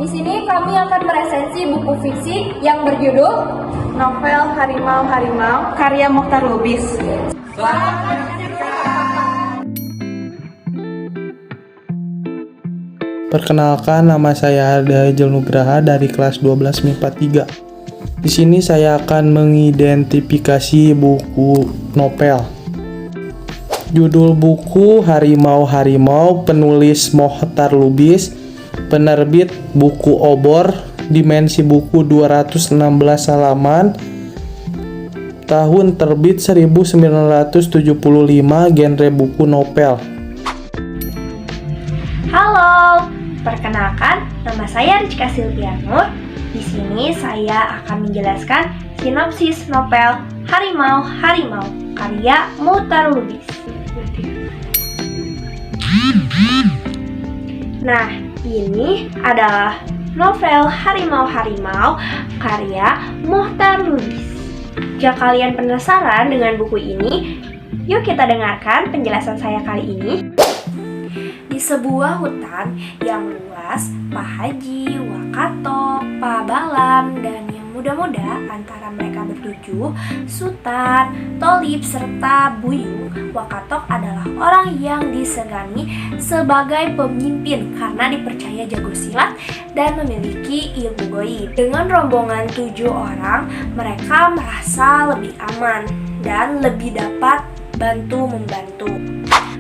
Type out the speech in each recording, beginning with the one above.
Di sini kami akan meresensi buku fiksi yang berjudul Novel Harimau-Harimau karya Mokhtar Lubis. Perkenalkan, nama saya Arda Ijal Nugraha dari kelas 12 MIPA 3. Di sini saya akan mengidentifikasi buku novel. Judul buku Harimau-Harimau, penulis Mokhtar Lubis, penerbit Buku Obor, dimensi buku 216 halaman, tahun terbit 1975, genre buku novel. Halo, perkenalkan, nama saya Rizka Silvianur. Di sini saya akan menjelaskan sinopsis novel Harimau-Harimau karya Mokhtar Lubis. Nah, ini adalah novel Harimau-Harimau karya Mokhtar Lubis. Jika kalian penasaran dengan buku ini, yuk kita dengarkan penjelasan saya kali ini. Di sebuah hutan yang luas, Pak Haji, Wakatok, Pak Balam, dan yang muda-muda antara mereka bertujuh, Sutan, Tolib, serta Buyung. Wakatok adalah orang yang disegani sebagai pemimpin karena dipercaya jago silat dan memiliki ilmu goib. Dengan rombongan 7 orang, mereka merasa lebih aman dan lebih dapat bantu-membantu.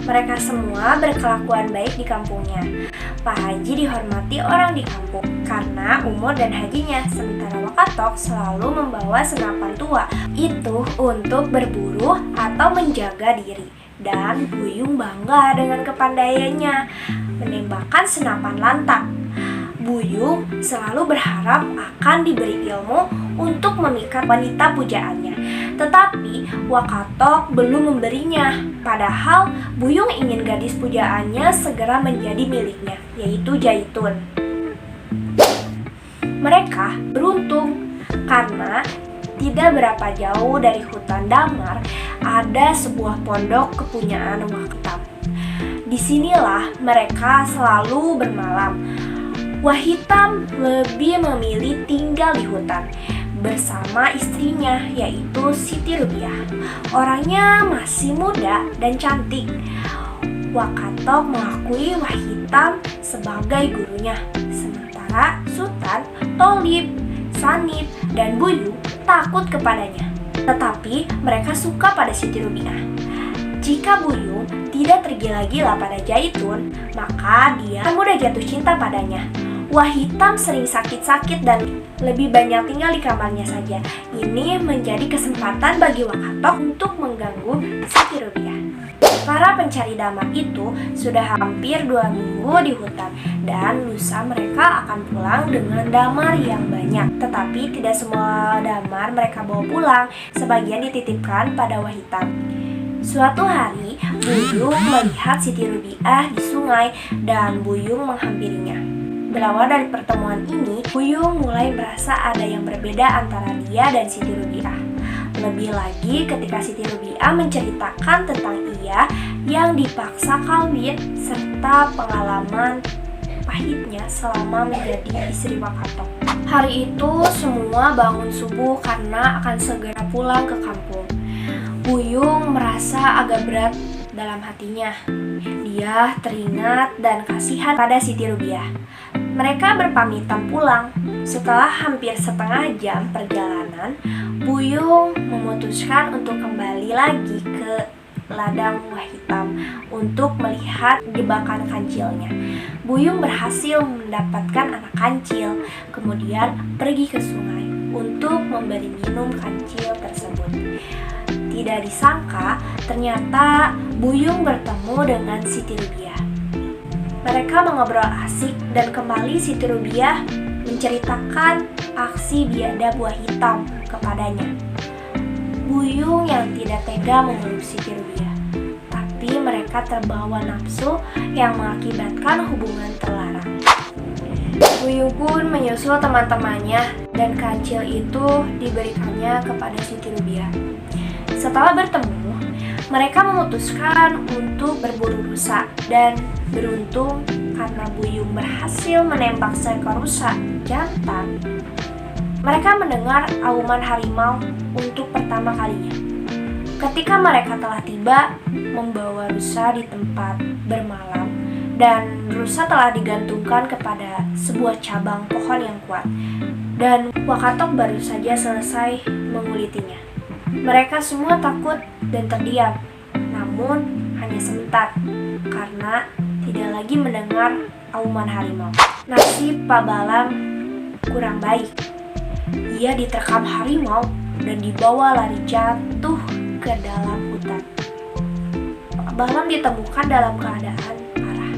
Mereka semua berkelakuan baik di kampungnya. Pak Haji dihormati orang di kampung karena umur dan hajinya, sementara Wakatok selalu membawa senapan tua, itu untuk berburu atau menjaga diri. Dan Buyung bangga dengan kepandaiannya menembakkan senapan lantak. Buyung selalu berharap akan diberi ilmu untuk memikat wanita pujaannya. Tetapi Wakatok belum memberinya. Padahal Buyung ingin gadis pujaannya segera menjadi miliknya, yaitu Jaitun. Mereka beruntung karena tidak berapa jauh dari hutan Damar ada sebuah pondok kepunyaan Wahitam. Disinilah mereka selalu bermalam. Wahitam lebih memilih tinggal di hutan bersama istrinya, yaitu Siti Rubiah. Orangnya masih muda dan cantik. Wakatok mengakui Wahitam sebagai gurunya, sementara Sutan, Tolib, Sanib, dan Buyung takut kepadanya. Tetapi mereka suka pada Siti Rubiah. Jika Buyung tidak tergila-gila pada Jaitun, maka dia mudah jatuh cinta padanya. Wahitam sering sakit-sakit dan lebih banyak tinggal di kamarnya saja. Ini menjadi kesempatan bagi Wakatok untuk mengganggu Siti Rubiah. Para pencari damar itu sudah hampir 2 minggu di hutan, dan lusa mereka akan pulang dengan damar yang banyak. Tetapi tidak semua damar mereka bawa pulang, sebagian dititipkan pada Wahitam. Suatu hari, Buyung melihat Siti Rubiah di sungai dan Buyung menghampirinya. Berawal dari pertemuan ini, Buyung mulai merasa ada yang berbeda antara dia dan Siti Rubiah. Lebih lagi ketika Siti Rubiah menceritakan tentang ia yang dipaksa kawin serta pengalaman pahitnya selama menjadi istri Wakatok. Hari itu semua bangun subuh karena akan segera pulang ke kampung. Buyung merasa agak berat dalam hatinya. Dia teringat dan kasihan pada Siti Rubiah. Mereka berpamitan pulang. Setelah hampir setengah jam perjalanan, Buyung memutuskan untuk kembali lagi ke ladang Wahitam untuk melihat jebakan kancilnya. Buyung berhasil mendapatkan anak kancil, kemudian pergi ke sungai untuk memberi minum kancil tersebut. Tidak disangka, ternyata Buyung bertemu dengan Siti Rubiah. Mereka mengobrol asik dan kembali Siti Rubiah menceritakan aksi biadab Wahitam kepadanya. Buyung yang tidak tega memeluk Siti Rubiah, tapi mereka terbawa nafsu yang mengakibatkan hubungan terlarang. Buyung pun menyusul teman-temannya dan kancil itu diberikannya kepada Siti Rubiah. Setelah bertemu, mereka memutuskan untuk berburu rusa dan beruntung karena Buyung berhasil menembak seekor rusa jantan, mereka mendengar auman harimau untuk pertama kalinya. Ketika mereka telah tiba, membawa rusa di tempat bermalam, dan rusa telah digantungkan kepada sebuah cabang pohon yang kuat, dan Wakatok baru saja selesai mengulitinya. Mereka semua takut dan terdiam, namun hanya sebentar, karena tidak lagi mendengar auman harimau. Nasib Pak Balam kurang baik. Ia diterkam harimau dan dibawa lari jatuh ke dalam hutan. Pak Balam ditemukan dalam keadaan parah.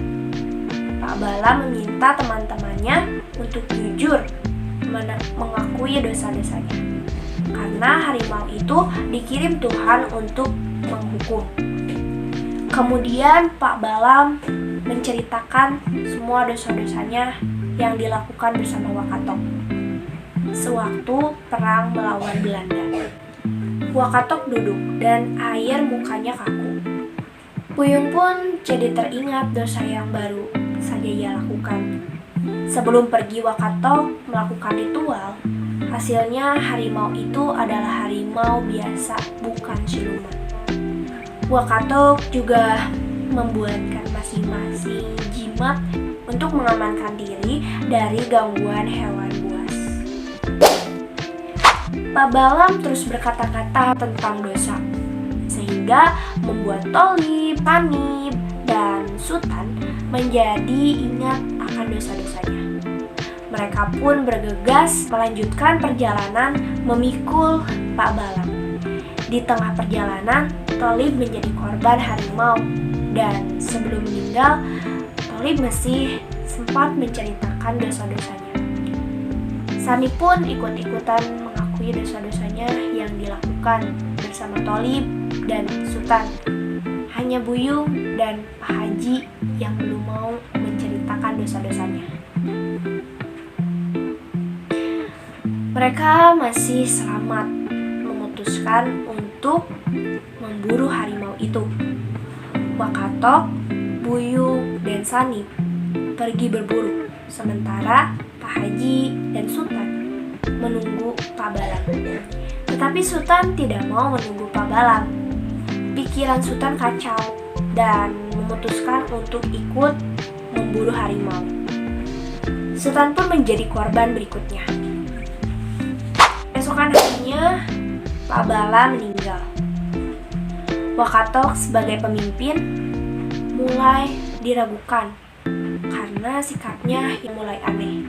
Pak Balam meminta teman-temannya untuk jujur mengakui dosa-dosanya, karena harimau itu dikirim Tuhan untuk menghukum. Kemudian Pak Balam menceritakan semua dosa-dosanya yang dilakukan bersama Wakatok sewaktu perang melawan Belanda. Wakatok duduk dan air mukanya kaku. Buyung pun jadi teringat dosa yang baru saja ia lakukan. Sebelum pergi Wakatok melakukan ritual, hasilnya harimau itu adalah harimau biasa, bukan siluman. Wakatok juga membuatkan masing-masing jimat untuk mengamankan diri dari gangguan hewan buas. Pak Balam terus berkata-kata tentang dosa, sehingga membuat Tholib, Sanib, dan Sutan menjadi ingat akan dosa-dosanya. Mereka pun bergegas melanjutkan perjalanan memikul Pak Balam. Di tengah perjalanan, Tholib menjadi korban harimau, dan sebelum meninggal, Tholib masih sempat menceritakan dosa-dosanya. Sanib pun ikut-ikutan mengakui dosa-dosanya yang dilakukan bersama Tholib dan Sutan. Hanya Buyung dan Pak Haji yang belum mau menceritakan dosa-dosanya. Mereka masih selamat memutuskan untuk memburu harimau itu. Wakatok, Buyung, dan Sanib pergi berburu, sementara Pak Haji dan Sutan menunggu Pak Balam. Tetapi Sutan tidak mau menunggu Pak Balam. Pikiran Sutan kacau dan memutuskan untuk ikut memburu harimau. Sutan pun menjadi korban berikutnya. Esokan harinya, Pak Balam meninggal. Wakatok sebagai pemimpin mulai diragukan karena sikapnya yang mulai aneh.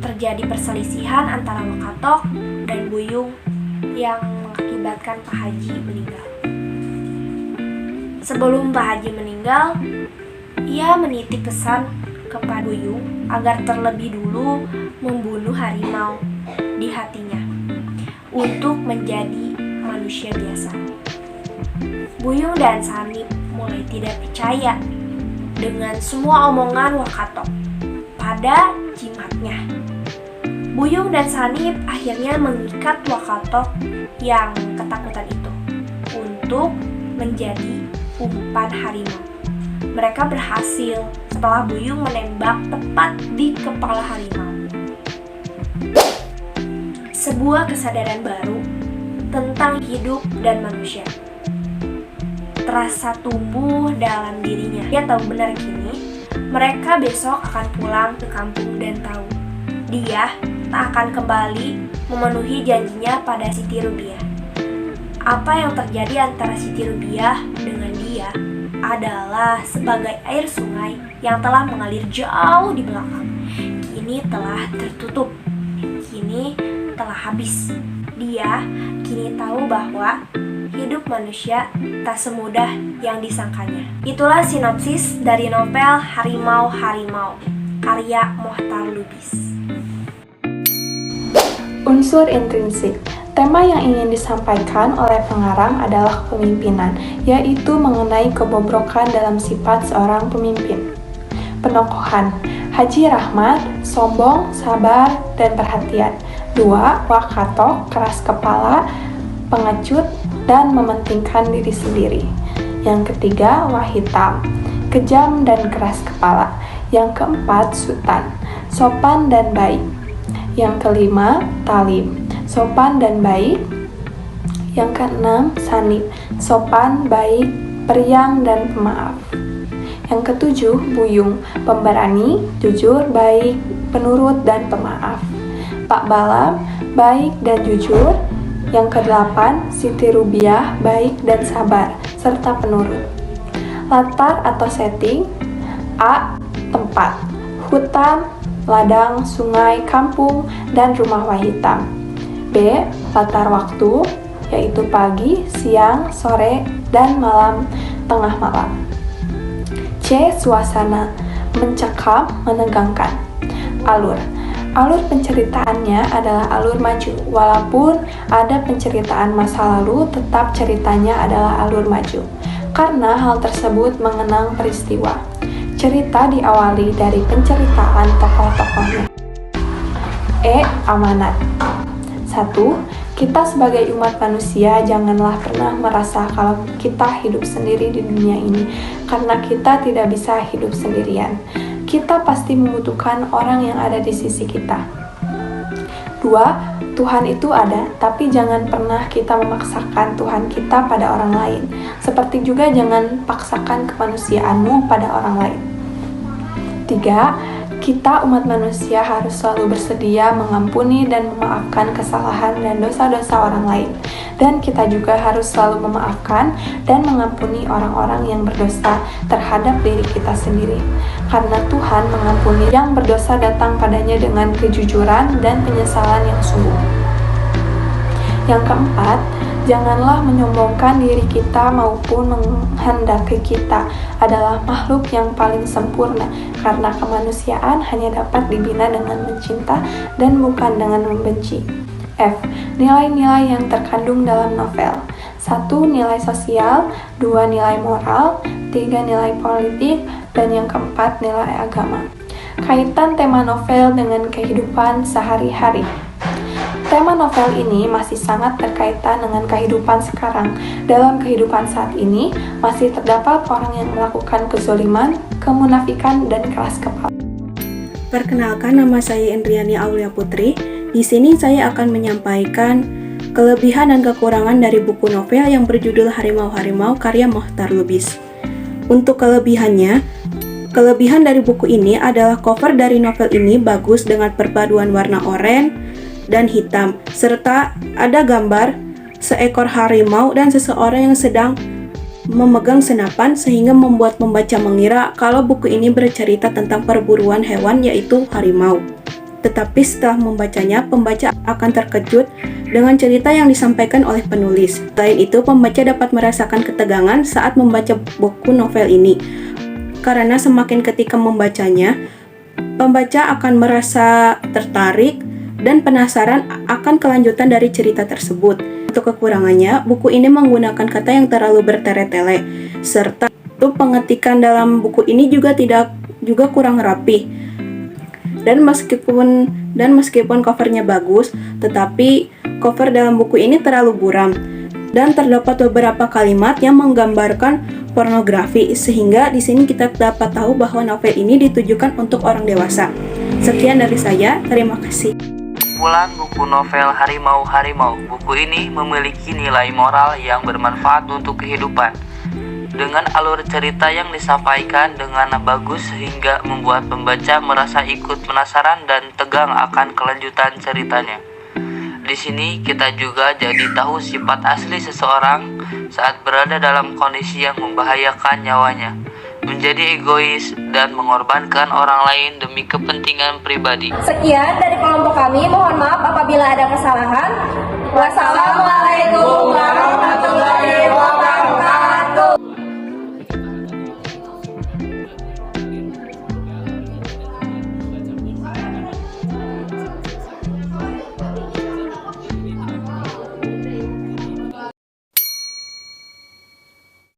Terjadi perselisihan antara Wakatok dan Buyung yang mengakibatkan Pak Haji meninggal. Sebelum Pak Haji meninggal, ia menitip pesan kepada Buyung agar terlebih dulu membunuh harimau di hatinya untuk menjadi manusia biasa. Buyung dan Sanib mulai tidak percaya dengan semua omongan Wakatok pada jimatnya. Buyung dan Sanib akhirnya mengikat Wakatok yang ketakutan itu untuk menjadi umpan harimau. Mereka berhasil setelah Buyung menembak tepat di kepala harimau. Sebuah kesadaran baru tentang hidup dan manusia terasa tumbuh dalam dirinya. Dia tahu benar kini mereka besok akan pulang ke kampung dan tahu dia tak akan kembali memenuhi janjinya pada Siti Rubiah. Apa yang terjadi antara Siti Rubiah dengan dia adalah sebagai air sungai yang telah mengalir jauh di belakang. Kini telah tertutup, kini telah habis. Dia kini tahu bahwa hidup manusia tak semudah yang disangkanya. Itulah sinopsis dari novel Harimau-Harimau, karya Mohtar Lubis. Unsur intrinsik. Tema yang ingin disampaikan oleh pengarang adalah kepemimpinan, yaitu mengenai kebobrokan dalam sifat seorang pemimpin. Penokohan: Haji Rahmat, sombong, sabar, dan perhatian. 2. Wakatok, keras kepala, pengecut, dan mementingkan diri sendiri. Yang ketiga, Wahitam, kejam dan keras kepala. Yang keempat, Sultan, sopan dan baik. Yang kelima, Talim, sopan dan baik. Yang keenam, Sanib, sopan, baik, periang, dan pemaaf. Yang ketujuh, Buyung, pemberani, jujur, baik, penurut, dan pemaaf. Pak Balam, baik dan jujur. Yang kedelapan, Siti Rubiah, baik dan sabar, serta penurut. Latar atau setting: A. Tempat, hutan, ladang, sungai, kampung, dan rumah wahitam. B. Latar waktu, yaitu pagi, siang, sore, dan malam, tengah malam. C. Suasana, mencekam, menegangkan. Alur penceritaannya adalah alur maju. Walaupun ada penceritaan masa lalu, tetap ceritanya adalah alur maju, karena hal tersebut mengenang peristiwa. Cerita diawali dari penceritaan tokoh-tokohnya. E. Amanat. 1. Kita sebagai umat manusia janganlah pernah merasa kalau kita hidup sendiri di dunia ini, karena kita tidak bisa hidup sendirian. Kita pasti membutuhkan orang yang ada di sisi kita. 2. Tuhan itu ada, tapi jangan pernah kita memaksakan Tuhan kita pada orang lain. Seperti juga jangan paksakan kemanusiaanmu pada orang lain. 3. Kita umat manusia harus selalu bersedia mengampuni dan memaafkan kesalahan dan dosa-dosa orang lain. Dan kita juga harus selalu memaafkan dan mengampuni orang-orang yang berdosa terhadap diri kita sendiri. Karena Tuhan mengampuni yang berdosa datang padanya dengan kejujuran dan penyesalan yang sungguh. Yang keempat, janganlah menyombongkan diri kita maupun menghendaki kita adalah makhluk yang paling sempurna, karena kemanusiaan hanya dapat dibina dengan mencinta dan bukan dengan membenci. F. Nilai-nilai yang terkandung dalam novel. 1. Nilai sosial, 2. Nilai moral, 3. Nilai politik, dan yang keempat, nilai agama. Kaitan tema novel dengan kehidupan sehari-hari. Tema novel ini masih sangat berkaitan dengan kehidupan sekarang. Dalam kehidupan saat ini, masih terdapat orang yang melakukan kezoliman, kemunafikan, dan keras kepala. Perkenalkan, nama saya Indriani Aulia Putri. Di sini saya akan menyampaikan kelebihan dan kekurangan dari buku novel yang berjudul Harimau-Harimau karya Mohtar Lubis. Untuk kelebihan dari buku ini adalah cover dari novel ini bagus dengan perpaduan warna oranye dan hitam, serta ada gambar seekor harimau dan seseorang yang sedang memegang senapan sehingga membuat pembaca mengira kalau buku ini bercerita tentang perburuan hewan yaitu harimau. Tetapi setelah membacanya, pembaca akan terkejut dengan cerita yang disampaikan oleh penulis. Selain itu, pembaca dapat merasakan ketegangan saat membaca buku novel ini. Karena semakin ketika membacanya, pembaca akan merasa tertarik dan penasaran akan kelanjutan dari cerita tersebut. Untuk kekurangannya, buku ini menggunakan kata yang terlalu bertele-tele, serta pengetikan dalam buku ini juga kurang rapi. Dan meskipun covernya bagus, tetapi cover dalam buku ini terlalu buram dan terdapat beberapa kalimat yang menggambarkan pornografi, sehingga di sini kita dapat tahu bahwa novel ini ditujukan untuk orang dewasa. Sekian dari saya, terima kasih. Kumpulan buku novel Harimau-Harimau. Buku ini memiliki nilai moral yang bermanfaat untuk kehidupan. Dengan alur cerita yang disampaikan dengan bagus sehingga membuat pembaca merasa ikut penasaran dan tegang akan kelanjutan ceritanya. Di sini kita juga jadi tahu sifat asli seseorang saat berada dalam kondisi yang membahayakan nyawanya, menjadi egois dan mengorbankan orang lain demi kepentingan pribadi. Sekian dari kelompok kami, mohon maaf apabila ada kesalahan. Wassalamualaikum warahmatullahi wabarakatuh.